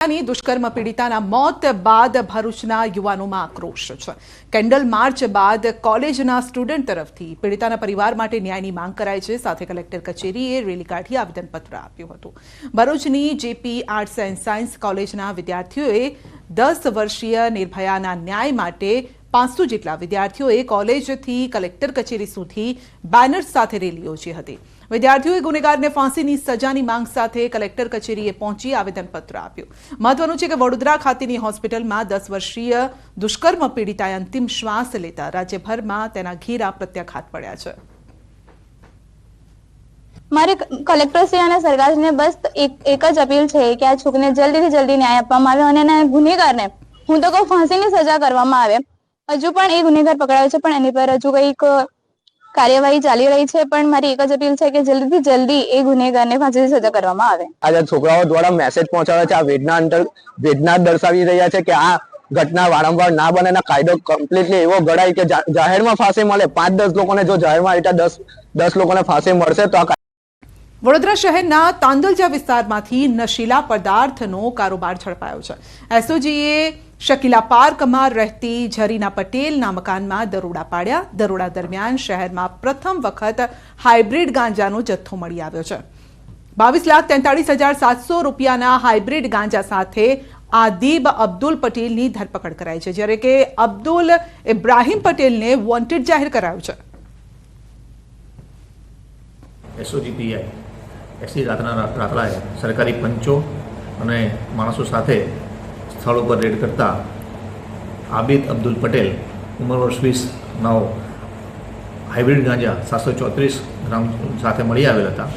દુષ્કર્મ પીડિતાના મોત બાદ ભરૂચના યુવાનોમાં આક્રોશ છે। કેન્ડલ માર્ચ બાદ કોલેજના સ્ટુડન્ટ તરફથી પીડિતાના પરિવાર માટે ન્યાયની માંગ કરાઈ છે। સાથે કલેક્ટર કચેરીએ રેલી કાઢી આવેદનપત્ર આપ્યું હતું। ભરૂચની જેપી આર્ટ્સ એન્ડ સાયન્સ કોલેજના વિદ્યાર્થીઓએ 10 વર્ષીય નિર્ભયાના ન્યાય માટે 500 જેટલા વિદ્યાર્થીઓએ કોલેજથી કલેક્ટર કચેરી સુધી બેનર સાથે રેલી યોજી હતી। વિદ્યાર્થીઓએ ગુનેગારને ફાંસીની સજાની માંગ સાથે કલેક્ટર કચેરીએ પહોંચી આવેદનપત્ર આપ્યું। મહત્વનું છે કે વડોદરા ખાતેની હોસ્પિટલમાં 10 વર્ષીય દુષ્કર્મ પીડિતાએ અંતિમ શ્વાસ લેતા રાજ્યભરમાં તેના ઘેરા પ્રત્યાઘાત પડ્યા છે। મારે કલેક્ટરશ્રી અને સરકારને બસ એક જ અપીલ છે કે આ છોકરીને જલ્દીથી જલ્દી ન્યાય આપવામાં આવે અને ગુનેગારને હું તો કહું ફાંસીની સજા કરવામાં આવે। હજુ પણ એ ગુનેગાર પકડાયો છે પણ એની પર હજુ કંઈક કાર્યવાહી ચાલી રહી છે પણ મારી એક જ અપીલ છે કે જલ્દીથી જલ્દી એ ગુનેગારને ફાંસીની સજા કરવામાં આવે। આજે છોકરાઓ દ્વારા મેસેજ પહોંચાડે છે, આ વેદના દર્શાવી રહ્યા છે કે આ ઘટના વારંવાર ના બને અને કાયદો કમ્પ્લીટલી એવો ઘડાય કે જાહેરમાં ફાંસી મળે। 5-10 લોકોને જો જાહેરમાં એટલે 10 લોકોને ફાંસી મળશે તો વડોદરા શહેરના તાંદલજા વિસ્તારમાંથી નશીલા પદાર્થનો કારોબાર ઝડપાયો છે। એસઓજીએ શકીલા પાર્કમાં રહેતી ઝરીના પટેલના મકાનમાં દરોડા પાડ્યા। દરોડા દરમિયાન શહેરમાં પ્રથમ વખત હાઇબ્રિડ ગાંજાનો જથ્થો મળી આવ્યો છે। 22,43,700 રૂપિયાના હાઇબ્રિડ ગાંજા સાથે આદિબ અબ્દુલ પટેલની ધરપકડ કરાઈ છે, જ્યારે કે અબ્દુલ ઇબ્રાહિમ પટેલને વોન્ટેડ જાહેર કરાયો છે। એસઓજી પીઆઈ એસી રાતલાએ સરકારી પંચો અને માણસો સાથે સ્થળ ઉપર રેડ કરતા આબિદ અબ્દુલ પટેલ ઉંમર વર્ષ 20 નાઓ હાઇબ્રિડ ગાંજા 734 ગ્રામ સાથે મળી આવેલ હતા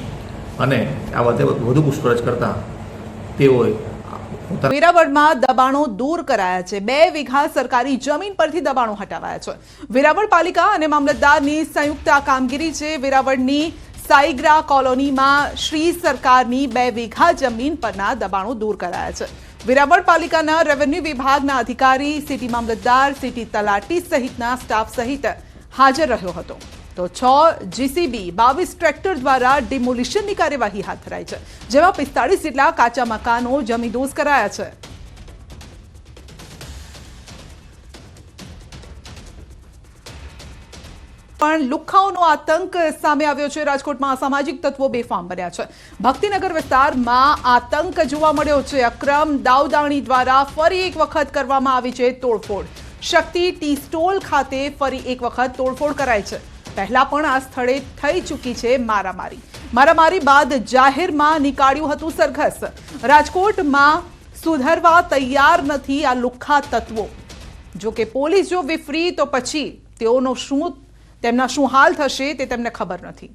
અને આ વધુ પૂછપરછ કરતા તેઓએ વેરાવળમાં દબાણો દૂર કરાયા છે। 2 વીઘા સરકારી જમીન પરથી દબાણો હટાવાયા છે। વેરાવળ પાલિકા અને મામલતદારની સંયુક્ત આ કામગીરી છે। વેરાવળની સાઈગ્રા કોલોનીમાં શ્રી સરકારની 2 વીઘા જમીન પરના દબાણો દૂર કરાયા છે। વેરાવળ પાલિકાના રેવન્યુ વિભાગના અધિકારી, સિટી મામલતદાર, સિટી તલાટી સહિતના સ્ટાફ સહિત હાજર રહ્યો હતો। તો 6 જીસીબી 22 ટ્રેક્ટર દ્વારા ડિમોલિશનની કાર્યવાહી હાથ ધરાઈ છે, જેમાં 45 જેટલા કાચા મકાનો જમીનદોઝ કરાયા છે। પણ લુખ્ખાઓનો આતંક સામે આવ્યો છે। રાજકોટમાં અસામાજિક તત્વો બેફામ બન્યા છે। ભક્તિનગર વિસ્તારમાં આતંક જોવા મળ્યો છે। અક્રમ દાઉદાણી દ્વારા ફરી એક વખત કરવામાં આવી છે તોડફોડ। શક્તિ ટી સ્ટોલ ખાતે ફરી એક વખત તોડફોડ કરાઈ છે। પહેલા પણ આ સ્થળે થઈ ચૂકી છે મારામારી બાદ જાહેરમાં નીકાળ્યું હતું સરઘસ। રાજકોટમાં સુધરવા તૈયાર નથી આ લુખ્ખા તત્વો। જો કે પોલીસ જો વિફરી તો પછી તેમના શું હાલ થશે તે તેમને ખબર નથી।